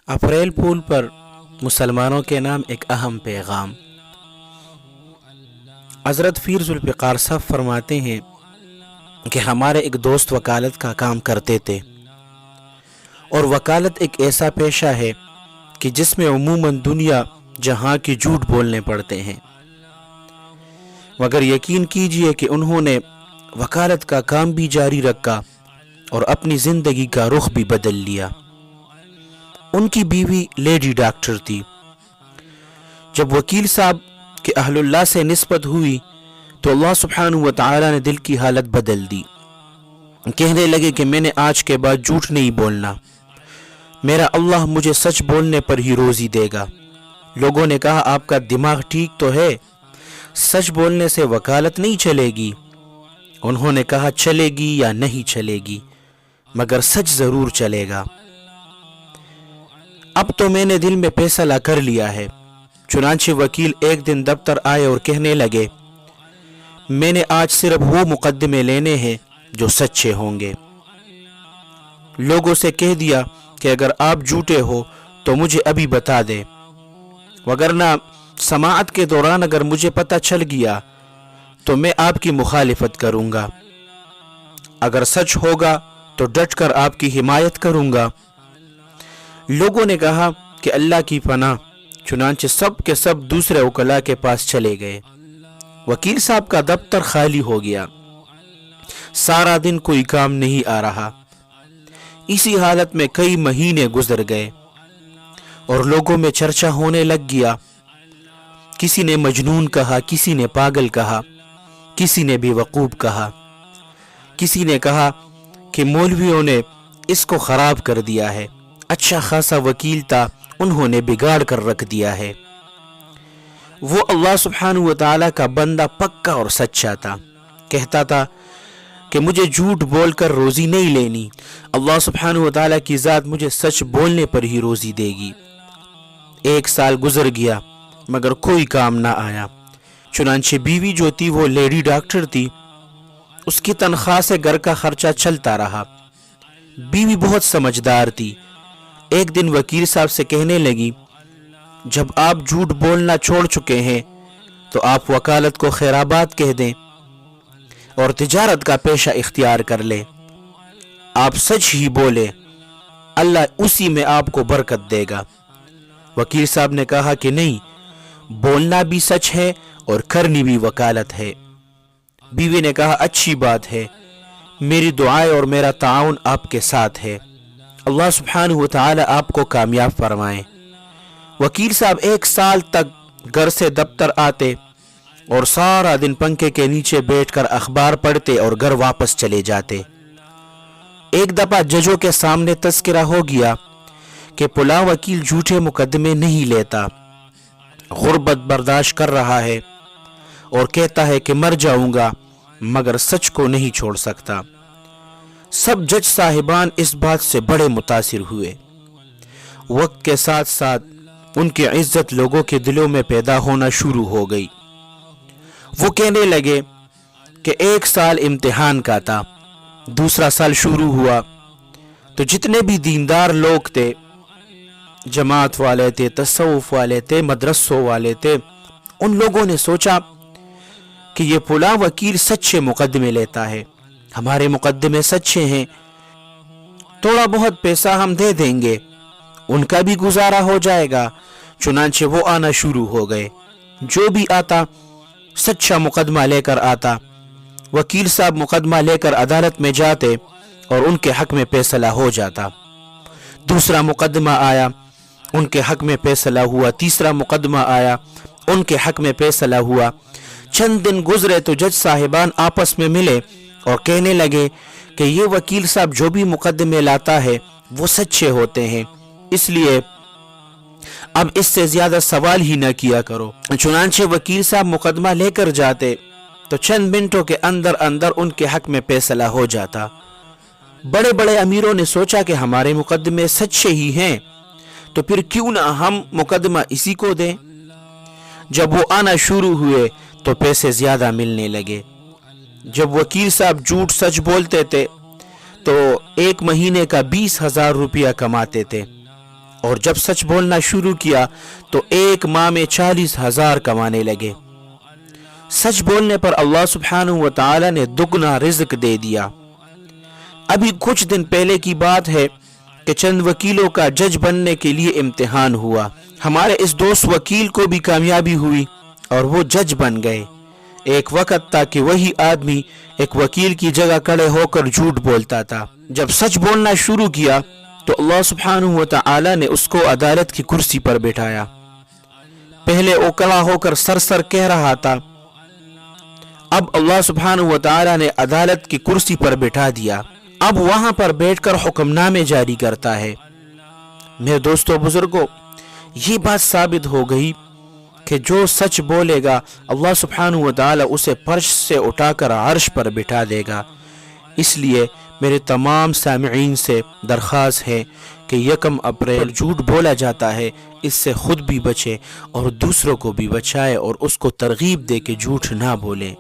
अप्रैल फूल पर मुसलमानों के नाम एक अहम पैगाम। हज़रत पीर ज़ुल्फ़िकार साहब फरमाते हैं कि हमारे एक दोस्त वकालत का काम करते थे, और वकालत एक ऐसा पेशा है कि जिसमें उमूमन दुनिया जहां की झूठ बोलने पड़ते हैं, मगर यकीन कीजिए कि उन्होंने वकालत का काम भी जारी रखा और अपनी ज़िंदगी का रुख भी बदल लिया। उनकी बीवी लेडी डॉक्टर थी। जब वकील साहब के अहलुल्लाह से निस्बत हुई तो अल्लाह सुब्हानहू व तआला ने दिल की हालत बदल दी। कहने लगे कि मैंने आज के बाद झूठ नहीं बोलना, मेरा अल्लाह मुझे सच बोलने पर ही रोज़ी देगा। लोगों ने कहा, आपका दिमाग ठीक तो है, सच बोलने से वकालत नहीं चलेगी। उन्होंने कहा, चलेगी या नहीं चलेगी, मगर सच ज़रूर चलेगा। अब तो मैंने दिल में फैसला कर लिया है। चुनांचे वकील एक दिन दफ्तर आए और कहने लगे, मैंने आज सिर्फ वो मुकदमे लेने हैं जो सच्चे होंगे। लोगों से कह दिया कि अगर आप झूठे हो तो मुझे अभी बता दें, वगरना समाअत के दौरान अगर मुझे पता चल गया तो मैं आपकी मुखालिफत करूंगा। अगर सच होगा तो डट कर आपकी हिमायत करूंगा। लोगों ने कहा कि अल्लाह की पनाह। चुनांचे सब के सब दूसरे वकला के पास चले गए। वकील साहब का दफ्तर खाली हो गया। सारा दिन कोई काम नहीं आ रहा। इसी हालत में कई महीने गुजर गए और लोगों में चर्चा होने लग गया। किसी ने मजनून कहा, किसी ने पागल कहा, किसी ने बेवकूफ कहा, किसी ने कहा कि मौलवियों ने इसको खराब कर दिया है, अच्छा खासा वकील था, उन्होंने बिगाड़ कर रख दिया है। वो अल्लाह सुब्हानहू व तआला का बंदा पक्का और सच्चा था। कहता था कि मुझे झूठ बोलकर रोजी नहीं लेनी, अल्लाह सुब्हानहू व तआला की जात मुझे सच बोलने पर ही रोजी देगी। 1 साल गुजर गया मगर कोई काम ना आया। चुनांचे बीवी जो थी वो लेडी डॉक्टर थी, उसकी तनख्वाह से घर का खर्चा चलता रहा। बीवी बहुत समझदार थी। एक दिन वकील साहब से कहने लगी, जब आप झूठ बोलना छोड़ चुके हैं तो आप वकालत को खैराबाद कह दें और तिजारत का पेशा इख्तियार कर ले। आप सच ही बोले, अल्लाह उसी में आपको बरकत देगा। वकील साहब ने कहा कि नहीं, बोलना भी सच है और करनी भी वकालत है। बीवी ने कहा, अच्छी बात है, मेरी दुआएं और मेरा ताउन आपके साथ है, अल्लाह सुब्हानहू व तआला आपको कामयाब फरमाए। वकील साहब 1 साल तक घर से दफ्तर आते और सारा दिन पंखे के नीचे बैठकर अखबार पढ़ते और घर वापस चले जाते। एक दफा जजों के सामने तस्करा हो गया कि पुला वकील झूठे मुकदमे नहीं लेता, गुर्बत बर्दाश्त कर रहा है और कहता है कि मर जाऊंगा मगर सच को नहीं छोड़ सकता। सब जज साहिबान इस बात से बड़े मुतासिर हुए। वक्त के साथ साथ उनकी इज्जत लोगों के दिलों में पैदा होना शुरू हो गई। वो कहने लगे कि 1 साल इम्तिहान का था, दूसरा साल शुरू हुआ तो जितने भी दीनदार लोग थे, जमात वाले थे, तसव्वुफ वाले थे, मदरसों वाले थे, उन लोगों ने सोचा कि ये पुला वकील सच्चे मुकदमे लेता है, हमारे मुकदमे सच्चे हैं, थोड़ा बहुत पैसा हम दे देंगे, उनका भी गुजारा हो जाएगा। चुनांचे वो आना शुरू हो गए। जो भी आता सच्चा मुकदमा लेकर आता। वकील साहब मुकदमा लेकर अदालत में जाते और उनके हक में फैसला हो जाता। दूसरा मुकदमा आया, उनके हक में फैसला हुआ। तीसरा मुकदमा आया, उनके हक में फैसला हुआ। चंद दिन गुजरे तो जज साहिबान आपस में मिले और कहने लगे कि ये वकील साहब जो भी मुकदमे लाता है वो सच्चे होते हैं, इसलिए अब इससे ज्यादा सवाल ही न किया करो। चुनांचे वकील साहब मुकदमा लेकर जाते तो चंद मिनटों के अंदर अंदर उनके हक में फैसला हो जाता। बड़े बड़े अमीरों ने सोचा कि हमारे मुकदमे सच्चे ही हैं, तो फिर क्यों ना हम मुकदमा इसी को दें। जब वो आना शुरू हुए तो पैसे ज्यादा मिलने लगे। जब वकील साहब झूठ सच बोलते थे तो 1 महीने का 20,000 रुपया कमाते थे اور جب سچ بولنا شروع کیا تو ایک ماہ میں 40,000 کمانے لگے۔ سچ بولنے پر اللہ سبحانہ و تعالی نے دگنا رزق دے دیا۔ ابھی کچھ دن پہلے کی بات ہے کہ چند وکیلوں کا جج بننے کے لیے امتحان ہوا۔ ہمارے اس دوست وکیل کو بھی کامیابی ہوئی اور وہ جج بن گئے۔ ایک وقت تھا کہ وہی آدمی ایک وکیل کی جگہ کھڑے ہو کر جھوٹ بولتا تھا۔ جب سچ بولنا شروع کیا تو اللہ سبحانہ و تعالی نے اس کو عدالت کی کرسی پر بٹھایا۔ پہلے وہ کھڑا ہو کر سر کہہ رہا تھا، اب اللہ سبحانہ و تعالی نے عدالت کی کرسی پر بٹھا دیا۔ اب وہاں پر بیٹھ کر حکم نامے جاری کرتا ہے۔ میرے دوستو بزرگوں، یہ بات ثابت ہو گئی کہ جو سچ بولے گا اللہ سبحانہ و تعالی اسے فرش سے اٹھا کر عرش پر بٹھا دے گا۔ اس لیے میرے تمام سامعین سے درخواست ہے کہ 1 اپریل جھوٹ بولا جاتا ہے، اس سے خود بھی بچے اور دوسروں کو بھی بچائے اور اس کو ترغیب دے کہ جھوٹ نہ بولے۔